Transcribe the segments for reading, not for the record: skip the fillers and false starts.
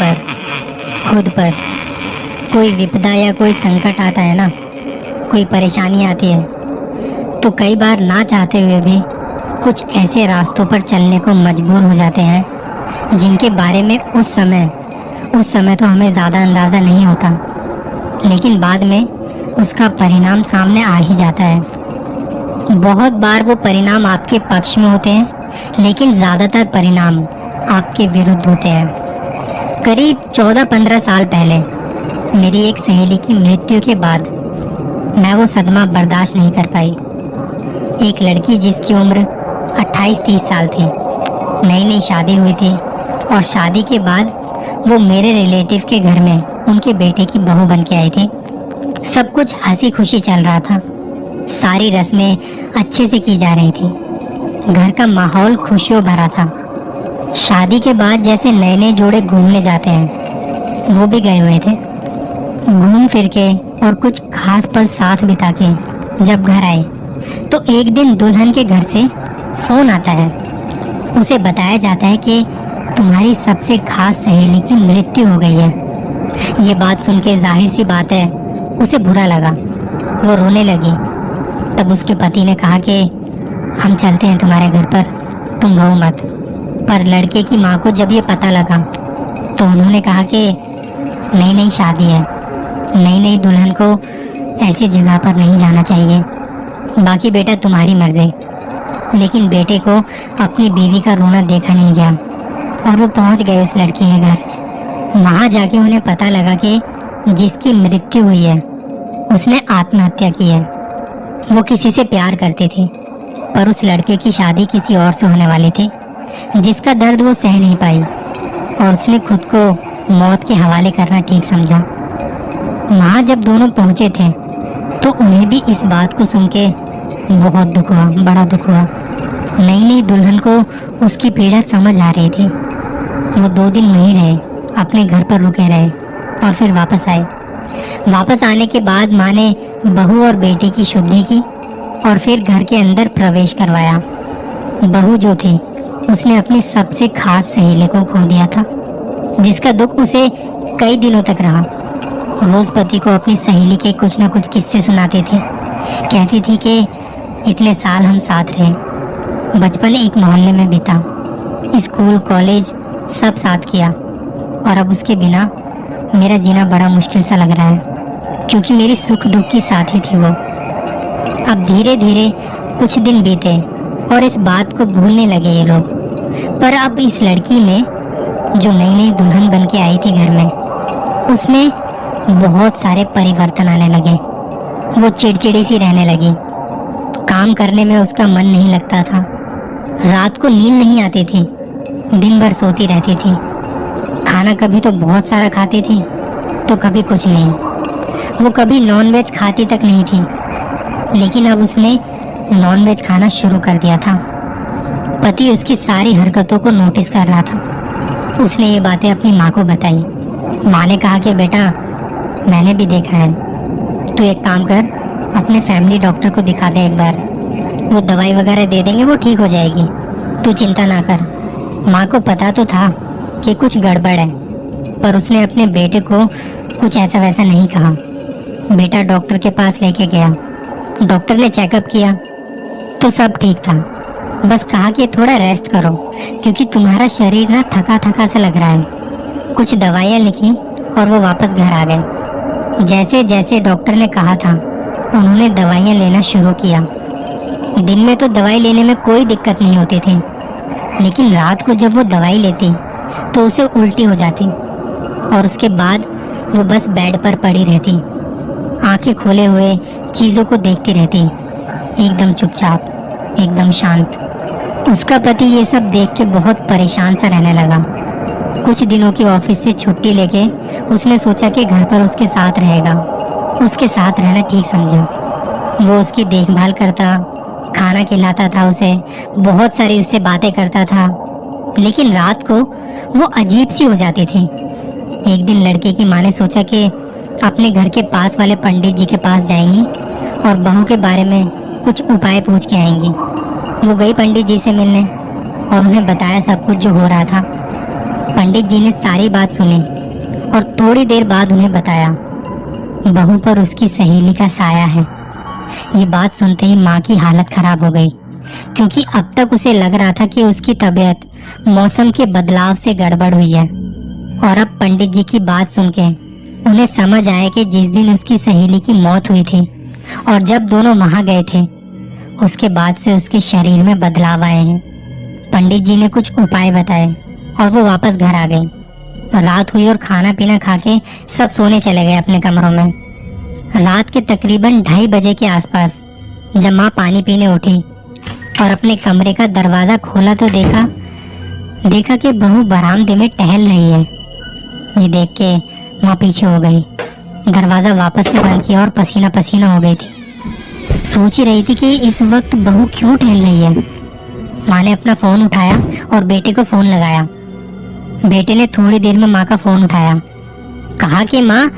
पर, खुद पर कोई विपदा या कोई संकट आता है ना, कोई परेशानी आती है, तो कई बार ना चाहते हुए भी कुछ ऐसे रास्तों पर चलने को मजबूर हो जाते हैं जिनके बारे में उस समय तो हमें ज़्यादा अंदाज़ा नहीं होता, लेकिन बाद में उसका परिणाम सामने आ ही जाता है। बहुत बार वो परिणाम आपके पक्ष में होते हैं, लेकिन ज़्यादातर परिणाम आपके विरुद्ध होते हैं। करीब 14-15 साल पहले मेरी एक सहेली की मृत्यु के बाद मैं वो सदमा बर्दाश्त नहीं कर पाई। एक लड़की जिसकी उम्र 28-30 साल थी, नई नई शादी हुई थी और शादी के बाद वो मेरे रिलेटिव के घर में उनके बेटे की बहू बन के आई थी। सब कुछ हंसी खुशी चल रहा था, सारी रस्में अच्छे से की जा रही थी, घर का माहौल खुशियों भरा था। शादी के बाद जैसे नए नए जोड़े घूमने जाते हैं, वो भी गए हुए थे। घूम फिर के और कुछ खास पल साथ बिता के जब घर आए तो एक दिन दुल्हन के घर से फ़ोन आता है। उसे बताया जाता है कि तुम्हारी सबसे खास सहेली की मृत्यु हो गई है। ये बात सुन के जाहिर सी बात है उसे बुरा लगा, वो रोने लगी। तब उसके पति ने कहा कि हम चलते हैं तुम्हारे घर पर, तुम रो मत। पर लड़के की माँ को जब ये पता लगा तो उन्होंने कहा कि नई नई शादी है, नई नई दुल्हन को ऐसी जगह पर नहीं जाना चाहिए, बाकी बेटा तुम्हारी मर्जी। लेकिन बेटे को अपनी बीवी का रोना देखा नहीं गया और वो पहुंच गए उस लड़की के घर। वहाँ जाके उन्हें पता लगा कि जिसकी मृत्यु हुई है उसने आत्महत्या की है। वो किसी से प्यार करते थे, पर उस लड़के की शादी किसी और से होने वाली थी, जिसका दर्द वो सह नहीं पाई और उसने खुद को मौत के हवाले करना ठीक समझा। वहाँ जब दोनों पहुँचे थे तो उन्हें भी इस बात को सुन के बहुत दुख हुआ, बड़ा दुख हुआ। नई नई दुल्हन को उसकी पीड़ा समझ आ रही थी। वो 2 दिन वहीं रहे, अपने घर पर रुके रहे और फिर वापस आए। वापस आने के बाद माँ ने बहू और बेटे की शुद्धि की और फिर घर के अंदर प्रवेश करवाया। बहू जो थी उसने अपनी सबसे खास सहेली को खो दिया था, जिसका दुख उसे कई दिनों तक रहा। रोज पति को अपनी सहेली के कुछ न कुछ किस्से सुनाती थी। कहती थी कि इतने साल हम साथ रहे, बचपन एक मोहल्ले में बीता, स्कूल कॉलेज सब साथ किया और अब उसके बिना मेरा जीना बड़ा मुश्किल सा लग रहा है, क्योंकि मेरी सुख दुख की साथी थी वो। अब धीरे धीरे कुछ दिन बीते और इस बात को भूलने लगे ये लोग। पर अब इस लड़की में जो नई नई दुल्हन बन के आई थी घर में, उसमें बहुत सारे परिवर्तन आने लगे। वो चिड़चिड़ी सी रहने लगी, काम करने में उसका मन नहीं लगता था, रात को नींद नहीं आती थी, दिन भर सोती रहती थी। खाना कभी तो बहुत सारा खाती थी तो कभी कुछ नहीं। वो कभी नॉनवेज खाती तक नहीं थी, लेकिन अब उसने नॉनवेज खाना शुरू कर दिया था। पति उसकी सारी हरकतों को नोटिस कर रहा था। उसने ये बातें अपनी माँ को बताई। माँ ने कहा कि बेटा मैंने भी देखा है, तू एक काम कर, अपने फैमिली डॉक्टर को दिखा दे एक बार, वो दवाई वगैरह दे देंगे, वो ठीक हो जाएगी, तू चिंता ना कर। माँ को पता तो था कि कुछ गड़बड़ है, पर उसने अपने बेटे को कुछ ऐसा वैसा नहीं कहा। बेटा डॉक्टर के पास लेके गया, डॉक्टर ने चेकअप किया तो सब ठीक था, बस कहा कि थोड़ा रेस्ट करो क्योंकि तुम्हारा शरीर ना थका थका सा लग रहा है। कुछ दवाइयाँ लिखी और वो वापस घर आ गए। जैसे जैसे डॉक्टर ने कहा था उन्होंने दवाइयाँ लेना शुरू किया। दिन में तो दवाई लेने में कोई दिक्कत नहीं होती थी, लेकिन रात को जब वो दवाई लेती तो उसे उल्टी हो जाती और उसके बाद वो बस बेड पर पड़ी रहती, आंखें खोले हुए चीज़ों को देखती रहती, एकदम चुपचाप, एकदम शांत। उसका पति ये सब देख के बहुत परेशान सा रहने लगा। कुछ दिनों की ऑफिस से छुट्टी लेके उसने सोचा कि घर पर उसके साथ रहेगा, उसके साथ रहना ठीक समझा। वो उसकी देखभाल करता, खाना खिलाता था उसे, बहुत सारी उससे बातें करता था, लेकिन रात को वो अजीब सी हो जाती थी। एक दिन लड़के की माँ ने सोचा कि अपने घर के पास वाले पंडित जी के पास जाएंगी और बहू के बारे में कुछ उपाय पूछ के आएंगी। वो गई पंडित जी से मिलने और उन्हें बताया सब कुछ जो हो रहा था। पंडित जी ने सारी बात सुनी और थोड़ी देर बाद उन्हें बताया, बहू पर उसकी सहेली का साया है। ये बात सुनते ही माँ की हालत खराब हो गई, क्योंकि अब तक उसे लग रहा था कि उसकी तबीयत मौसम के बदलाव से गड़बड़ हुई है। और अब पंडित जी की बात सुन के उन्हें समझ आया कि जिस दिन उसकी सहेली की मौत हुई थी और जब दोनों वहां गए थे, उसके बाद से उसके शरीर में बदलाव आए हैं। पंडित जी ने कुछ उपाय बताए और वो वापस घर आ गई। रात हुई और खाना पीना खा के सब सोने चले गए अपने कमरों में। रात के तकरीबन 2:30 बजे के आसपास जब माँ पानी पीने उठी और अपने कमरे का दरवाजा खोला तो देखा कि बहू बरामदे में टहल रही है। ये देख के माँ पीछे हो गई, दरवाजा वापस से बंद किया और पसीना पसीना हो गई थी। सोच ही रही थी कि इस वक्त बहू क्यों टहल रही है। माँ ने अपना फोन उठाया और बेटे को फोन लगाया। बेटे ने थोड़ी देर में माँ का फोन उठाया, कहा कि माँ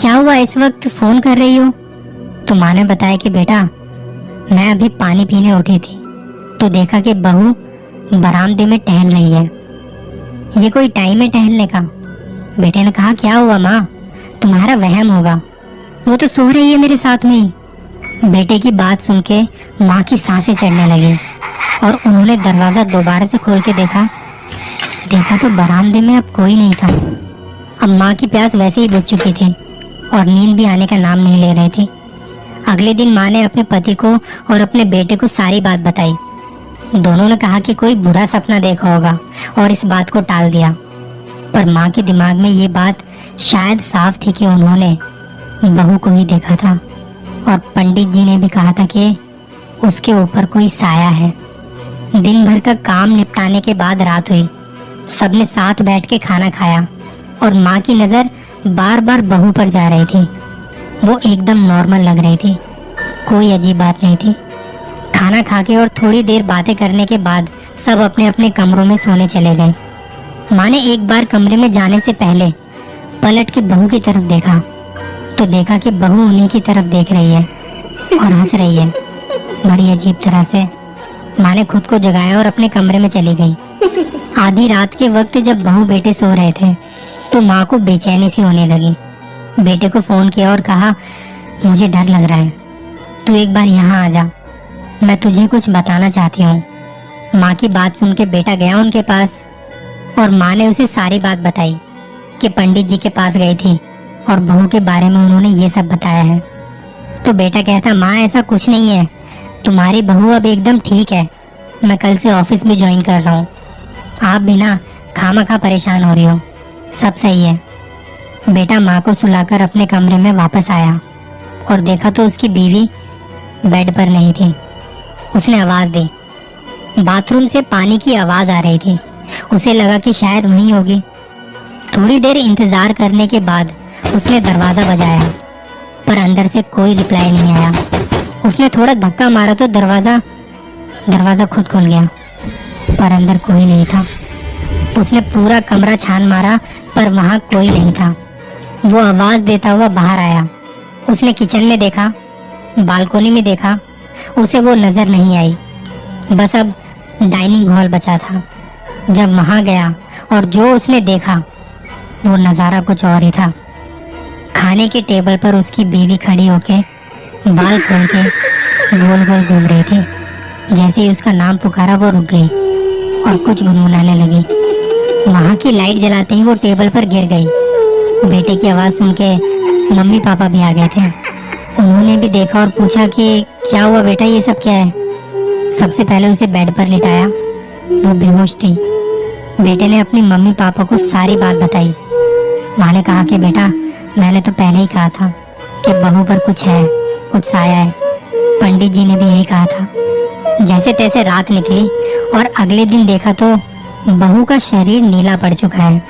क्या हुआ, इस वक्त फोन कर रही हो? तो माँ ने बताया कि बेटा मैं अभी पानी पीने उठी थी तो देखा कि बहू बरामदे में टहल रही है। ये कोई टाइम है टहलने का? बेटे ने कहा क्या हुआ माँ, तुम्हारा वहम होगा, वो तो सो रही है मेरे साथ में ही। बेटे की बात सुन के माँ की सांसें चढ़ने लगी और उन्होंने दरवाजा दोबारा से खोल के देखा तो बरामदे में अब कोई नहीं था। अब माँ की प्यास वैसे ही बुझ चुकी थी और नींद भी आने का नाम नहीं ले रही थी। अगले दिन माँ ने अपने पति को और अपने बेटे को सारी बात बताई। दोनों ने कहा कि कोई बुरा सपना देखा होगा और इस बात को टाल दिया, पर माँ के दिमाग में ये बात शायद साफ थी कि उन्होंने बहू को ही देखा था। और पंडित जी ने भी कहा था कि उसके ऊपर कोई साया है। दिन भर का काम निपटाने के बाद रात हुई। सबने साथ बैठ के खाना खाया और माँ की नजर बार बार बहू पर जा रही थी। वो एकदम नॉर्मल लग रही थी, कोई अजीब बात नहीं थी। खाना खा के और थोड़ी देर बातें करने के बाद सब अपने अपने कमरों में सोने चले गए। माँ ने एक बार कमरे में जाने से पहले पलट के बहू की तरफ देखा तो देखा कि बहू उन्हीं की तरफ देख रही है और हंस रही है बड़ी अजीब तरह से। माँ ने खुद को जगाया और अपने कमरे में चली गई। आधी रात के वक्त जब बहू बेटे सो रहे थे तो माँ को बेचैनी सी होने लगी। बेटे को फोन किया और कहा, मुझे डर लग रहा है, तू एक बार यहाँ आ जा, मैं तुझे कुछ बताना चाहती हूँ। माँ की बात सुन के बेटा गया उनके पास और माँ ने उसे सारी बात बताई कि पंडित जी के पास गई थी और बहू के बारे में उन्होंने ये सब बताया है। तो बेटा कहता, माँ ऐसा कुछ नहीं है, तुम्हारी बहू अब एकदम ठीक है, मैं कल से ऑफिस भी ज्वाइन कर रहा हूँ, आप भी ना खामखा परेशान हो रही हो, सब सही है। बेटा माँ को सुलाकर अपने कमरे में वापस आया और देखा तो उसकी बीवी बेड पर नहीं थी। उसने आवाज दी, बाथरूम से पानी की आवाज आ रही थी। उसे लगा कि शायद वहीं होगी। थोड़ी देर इंतजार करने के बाद उसने दरवाजा बजाया, पर अंदर से कोई रिप्लाई नहीं आया। उसने थोड़ा धक्का मारा तो दरवाजा खुद खुल गया, पर अंदर कोई नहीं था। उसने पूरा कमरा छान मारा पर वहां कोई नहीं था। वो आवाज देता हुआ बाहर आया। उसने किचन में देखा, बालकोनी में देखा, उसे वो नजर नहीं आई। बस अब डाइनिंग हॉल बचा था। जब वहां गया और जो उसने देखा वो नजारा कुछ और ही था। खाने के टेबल पर उसकी बीवी खड़ी होके बाल खोल के गोल गोल घूम रही थी। जैसे ही उसका नाम पुकारा वो रुक गई और कुछ गुनगुनाने लगी। वहां की लाइट जलाते ही वो टेबल पर गिर गई। बेटे की आवाज सुन के मम्मी पापा भी आ गए थे। उन्होंने भी देखा और पूछा कि क्या हुआ बेटा, ये सब क्या है। सबसे पहले उसे बेड पर लिटाया, वो बेहोश थी। बेटे ने अपनी मम्मी पापा को सारी बात बताई। माँ ने कहा कि बेटा मैंने तो पहले ही कहा था कि बहू पर कुछ है, कुछ साया है। पंडित जी ने भी यही कहा था। जैसे तैसे रात निकली और अगले दिन देखा तो बहू का शरीर नीला पड़ चुका है।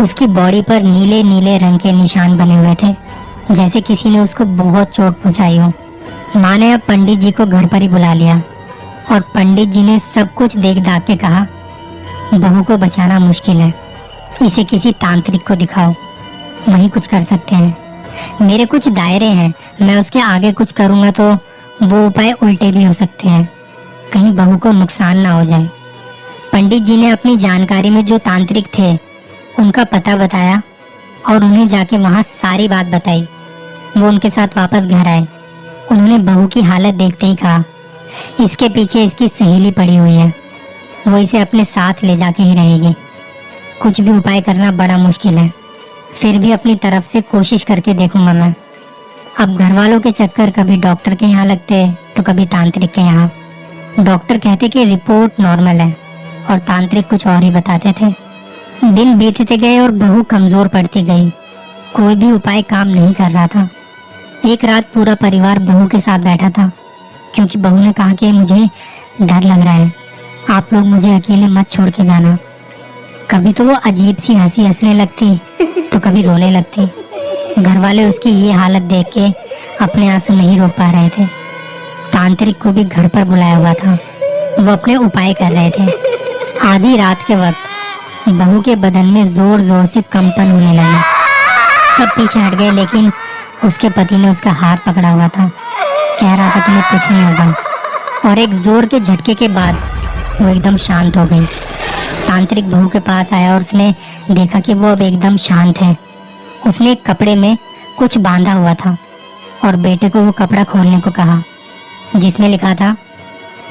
उसकी बॉडी पर नीले नीले रंग के निशान बने हुए थे, जैसे किसी ने उसको बहुत चोट पहुंचाई हो। माँ ने अब पंडित जी को घर पर ही बुला लिया और पंडित जी ने सब कुछ देख दाख के कहा, बहू को बचाना मुश्किल है, इसे किसी तांत्रिक को दिखाओ, वही कुछ कर सकते हैं। मेरे कुछ दायरे हैं, मैं उसके आगे कुछ करूंगा तो वो उपाय उल्टे भी हो सकते हैं, कहीं बहू को नुकसान ना हो जाए। पंडित जी ने अपनी जानकारी में जो तांत्रिक थे उनका पता बताया और उन्हें जाके वहां सारी बात बताई। वो उनके साथ वापस घर आए। उन्होंने बहू की हालत देखते ही कहा, इसके पीछे इसकी सहेली पड़ी हुई है, वो इसे अपने साथ ले जाके ही रहेगी। कुछ भी उपाय करना बड़ा मुश्किल है, फिर भी अपनी तरफ से कोशिश करके देखूंगा मैं। अब घर वालों के चक्कर कभी डॉक्टर के यहाँ लगते तो कभी तांत्रिक के यहाँ। डॉक्टर कहते कि रिपोर्ट नॉर्मल है और तांत्रिक कुछ और ही बताते थे। दिन बीतते गए और बहू कमजोर पड़ती गई। कोई भी उपाय काम नहीं कर रहा था। एक रात पूरा परिवार बहू के साथ बैठा था, क्योंकि बहू ने कहा कि मुझे डर लग रहा है, आप लोग मुझे अकेले मत छोड़ के जाना। कभी तो वो अजीब सी हंसी हंसने लगती तो कभी रोने लगती। घर वाले उसकी ये हालत देख के अपने आंसू नहीं रोक पा रहे थे। तांत्रिक को भी घर पर बुलाया हुआ था, वो अपने उपाय कर रहे थे। आधी रात के वक्त बहू के बदन में जोर जोर से कंपन होने लगे। सब पीछे हट गए, लेकिन उसके पति ने उसका हाथ पकड़ा हुआ था। कह रहा था तुम्हें कुछ नहीं होगा। और एक जोर के झटके के बाद वो एकदम शांत हो गई। तांत्रिक बहू के पास आया और उसने देखा कि वो अब एकदम शांत है। उसने एक कपड़े में कुछ बांधा हुआ था और बेटे को वो कपड़ा खोलने को कहा, जिसमें लिखा था,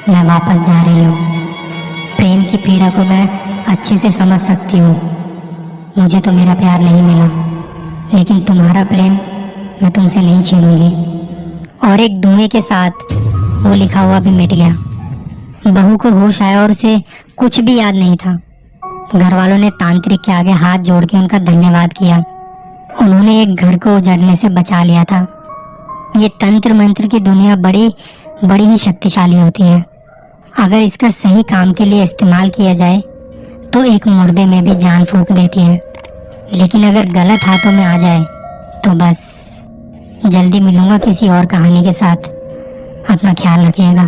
मैं वापस जा रही हूँ। प्रेम की पीड़ा को मैं अच्छे से समझ सकती हूँ। मुझे तो मेरा प्यार नहीं मिला, लेकिन तुम्हारा प्रेम मैं तुमसे नहीं छीनूंगी। और एक धुएं के साथ वो लिखा हुआ भी मिट गया। बहू को होश आया और उसे कुछ भी याद नहीं था। घर वालों ने तांत्रिक के आगे हाथ जोड़ के उनका धन्यवाद किया। उन्होंने एक घर को उजड़ने से बचा लिया था। ये तंत्र मंत्र की दुनिया बड़ी बड़ी ही शक्तिशाली होती है। अगर इसका सही काम के लिए इस्तेमाल किया जाए तो एक मुर्दे में भी जान फूंक देती है, लेकिन अगर गलत हाथों में आ जाए तो बस। जल्दी मिलूंगा किसी और कहानी के साथ। अपना ख्याल रखिएगा।